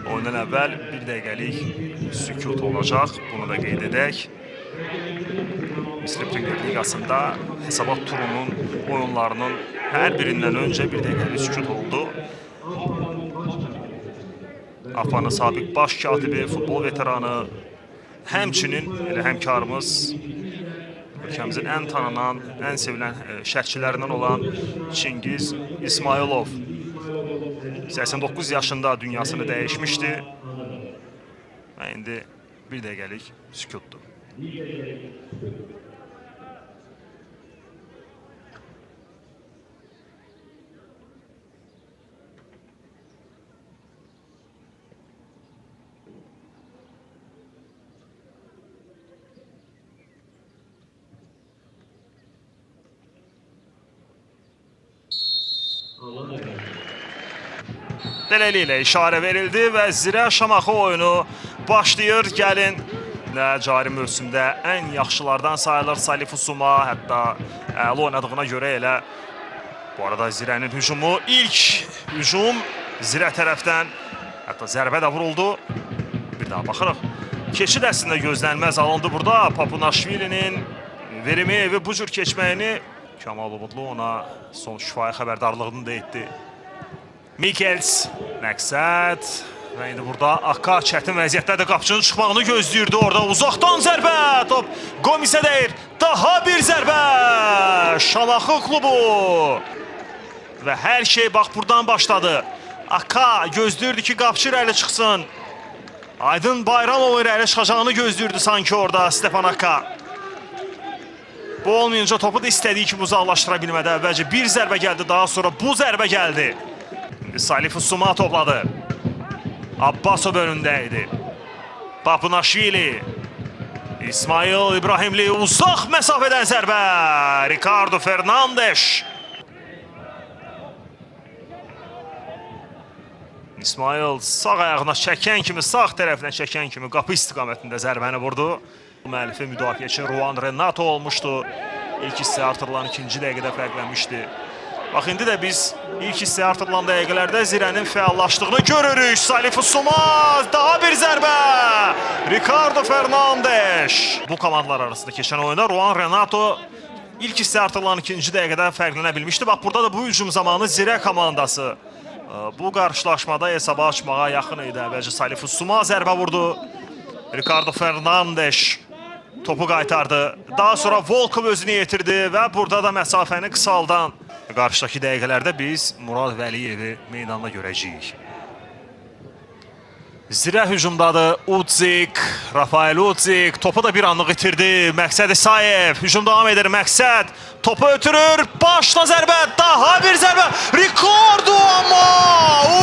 Oyundan əvvəl bir dəqiqəlik sükut olacaq. Bunu da qeyd edək. Misri Premier Liqasında hesabat turunun oyunlarının hər birindən öncə bir dəqiqəlik sükut oldu. AFFA'nın sabiq baş katibi, futbol veteranı, həmçinin elə həmkarımız, ölkəmizin ən tanınan, ən sevilən şərhçilərindən olan Çingiz İsmailov 89 yaşında dünyasını dəyişmişdi və indi bir dəqiqəlik sükutdur. Beləliklə işarə verildi və Zirə Şamaxı oyunu başlayır. Gəlin, cari mövsümdə ən yaxşılardan sayılır Salif Usuma, hətta əla oynadığına görə elə. Bu arada Zirənin hücumu, ilk hücum Zirə tərəfdən, hətta zərbə də vuruldu. Bir daha baxırıq. Keçid əslində gözlənməz alındı burada. Papunaşvilinin verimi evi bu cür keçməyini Kamal Umudlu ona son şifahi xəbərdarlığını da etdi. Mikels, məqsəd və indi burada Akka çətin vəziyyətdə də qapıçının çıxmağını gözləyirdi. Orada uzaqdan zərbə, top Gomisə deyir. Daha bir zərbə, Şamaxı klubu. Və hər şey bax buradan başladı. Akka gözləyirdi ki, qapıçı irəli çıxsın. Aydın Bayramov irəli çıxacağını gözləyirdi sanki orada Stefan Akka. Bu olmayınca topu da istədiyi kimi uzaqlaşdıra bilmədi. Əvvəlcə bir zərbə gəldi, daha sonra bu zərbə gəldi. Salif Usuma topladı. Abbasov önündə idi. Papunaşvili. İsmail İbrahimli uzaq məsafədən zərbə. Ricardo Fernandes. İsmail sağ ayağına çəkən kimi, sağ tərəfinə çəkən kimi qapı istiqamətində zərbəni vurdu. Müəllifi müdafiə üçün Ruan Renato olmuşdu. İlk hissə artırılan ikinci dəqiqədə fərqlənmişdi. Bax, indi də biz ilk hissə artırılan dəqiqələrdə Zirənin fəallaşdığını görürük. Salif Usuma, daha bir zərbə. Ricardo Fernandes. Bu komandalar arasında keçən oyunda Ruan Renato ilk hissə artırılan ikinci dəqiqədə fərqlənə bilmişdi. Bax, burada da bu hücum zamanı Zirə komandası bu qarşılaşmada hesabı açmağa yaxın idi. Əvvəlcə Salif Usuma zərbə vurdu. Ricardo Fernandes topu qaytardı. Daha sonra Volkov özünü yetirdi və burada da məsafəni qısaldan. Qarşıdakı dəqiqələrdə biz Murad Vəliyevi meydanda görəcəyik. Zirə hücumdadır. Udzik, Rafael Udzik topu da bir anlıq itirdi. Məqsəd İsayev, hücum davam edir. Məqsəd topu ötürür. Başla zərbə, daha bir zərbə. Ricardo amma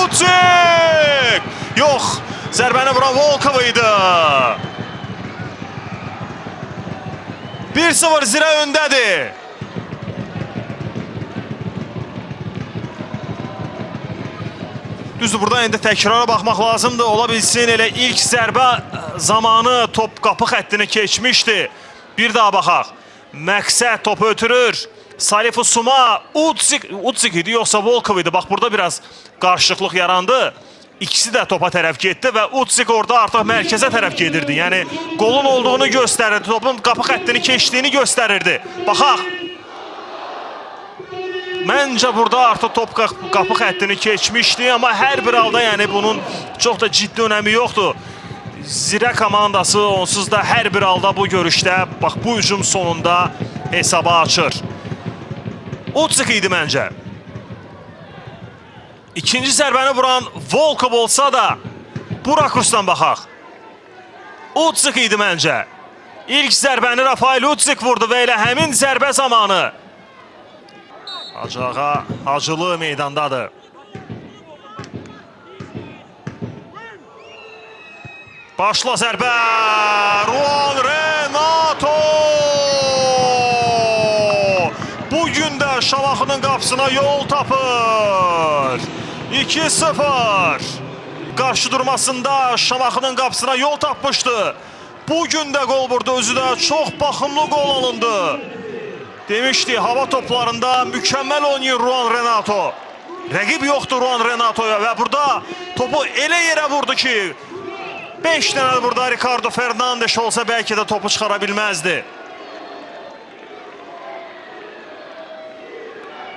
Udzik. Yox, zərbəni vuran Volkov idi. 1-0 Zirə öndədir. Düzdür, burada indi təkrara baxmaq lazımdır. Ola bilsin, elə ilk zərbə zamanı top qapı xəttini keçmişdi. Bir daha baxaq. Məqsəd topu ötürür. Salif Usuma, Udzik idi, yoxsa Volkov idi. Bax, burada biraz qarşılıqlıq yarandı. İkisi də topa tərəf getdi və Udzik orada artıq mərkəzə tərəf gedirdi. Yəni, qolun olduğunu göstərirdi, topun qapı xəttini keçdiyini göstərirdi. Baxaq. Məncə burada artıq top qapı xəttini keçmişdi, amma hər bir halda yəni bunun çox da ciddi önəmi yoxdur. Zirə komandası onsuz da hər bir halda bu görüşdə, bax bu hücum sonunda hesabı açır. Udzik idi məncə. İkinci zərbəni vuran Volkov olsa da bu rakursdan baxaq. Udzik idi məncə. İlk zərbəni Rafael Udzik vurdu və elə həmin zərbə zamanı Hacıağa Hacılı meydandadır. Başla zərbə. Ruan Renato. Bugün də Şamaxının qapısına yol tapır. 2-0. Qarşı durmasında Şamaxının qapısına yol tapmışdı. Bugün də qol vurdu, özü də çox baxımlı qol alındı. Demişdi, hava toplarında mükəmməl oynayır Ruan Renato. Rəqib yoxdur Juan Renato'ya və burada topu elə yerə vurdu ki 5 dənə burada Ricardo Fernandes olsa bəlkə də topu çıxara bilməzdi.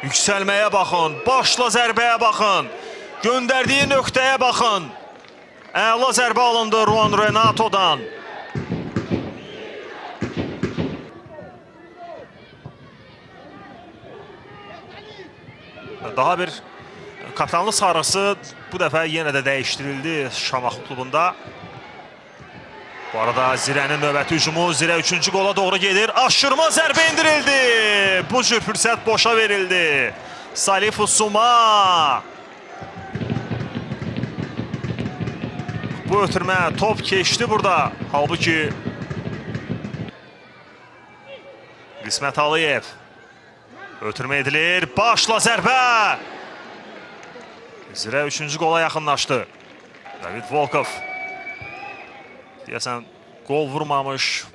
Yüksəlməyə baxın, başla zərbəyə baxın, göndərdiyi nöqtəyə baxın. Əla zərbə alındı Juan Renato'dan. Daha bir kapitanlıq sarısı bu dəfə yenə də dəyişdirildi Şamaxı klubunda. Bu arada Zirənin növbəti hücumu, Zirə 3-cü qola doğru gedir. Aşırma zərbə indirildi. Bu cür fürsət boşa verildi. Salifu Suma. Bu ötürmə top keçdi burada. Halbuki Qismət Aliyev. Ötürmə edilir. Başla zərbə. Zirə 3-cü qola yaxınlaşdı. David Volkov. Deyəsən, qol vurmamış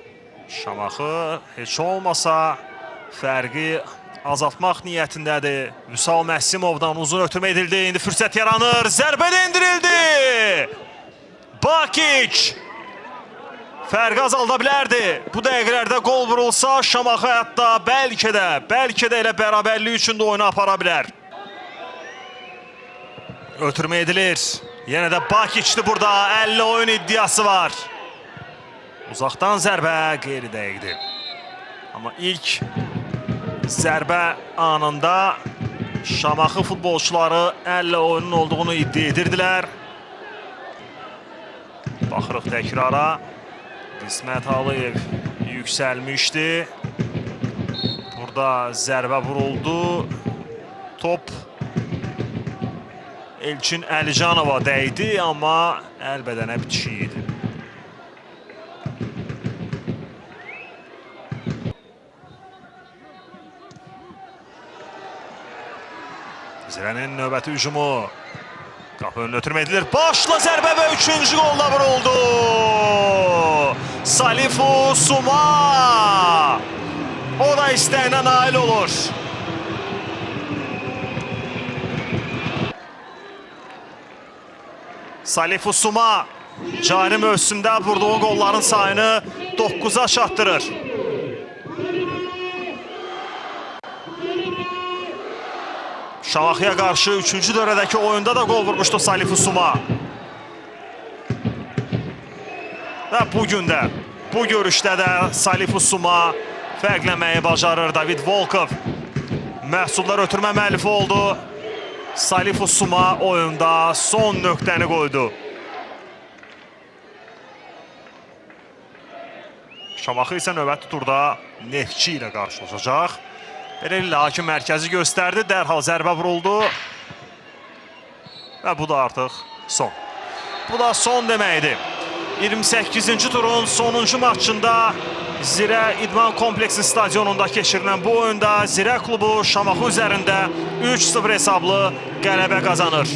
Şamaxı heç olmasa fərqi azaltmaq niyyətindədir. Vüsal Məhsimovdan uzun ötürmə edildi. İndi fürsət yaranır. Zərbə də endirildi. Bakic. Fərqi azalda bilərdi. Bu dəqiqələrdə qol vurulsa Şamaxı hətta bəlkə də elə bərabərlik üçün də oyunu apara bilər. Ötürmə edilir. Yenə də Bakic'dir burada. 50 oyun iddiası var. Uzaqdan zərbə qeyri-dəqiqdir. Amma ilk zərbə anında Şamaxı futbolçuları 50 oyunun olduğunu iddia edirdilər. Baxırıq təkrara. Qismət Aliyev yüksəlmişdi. Burada zərbə vuruldu. Top Elçin Əlicanova dəydi, amma əlbədənə bitişik idi. Zirənin növbəti hücumu. Qapı önünə ötürmə edilir. Başla zərbə və 3-cü qolla vuruldu. Salifu Suma. O da istəyinə nail olur. Salifu Suma cari mövsümdə vurduğu qolların sayını 9-a çatdırır. Şamaxıya qarşı 3-cü dövrədəki oyunda da qol vurmuşdu Salifu Suma. Və bugün də, bu görüşdə də Salifu Suma fərqləməyi bacarır. David Volkov məhsullar ötürmə müəllifi oldu. Salifu Suma oyunda son nöqtəni qoydu. Şamaxı isə növbəti turda Neftçi ilə qarşılaşacaq. Beləliklə hakim mərkəzi göstərdi, dərhal zərbə vuruldu. Və bu da artıq son. Bu da son deməkdir. 28-ci turun sonuncu maçında Zirə İdman Kompleksi stadionunda keçirilən bu oyunda Zirə klubu Şamaxı üzərində 3-0 hesablı qələbə qazanır.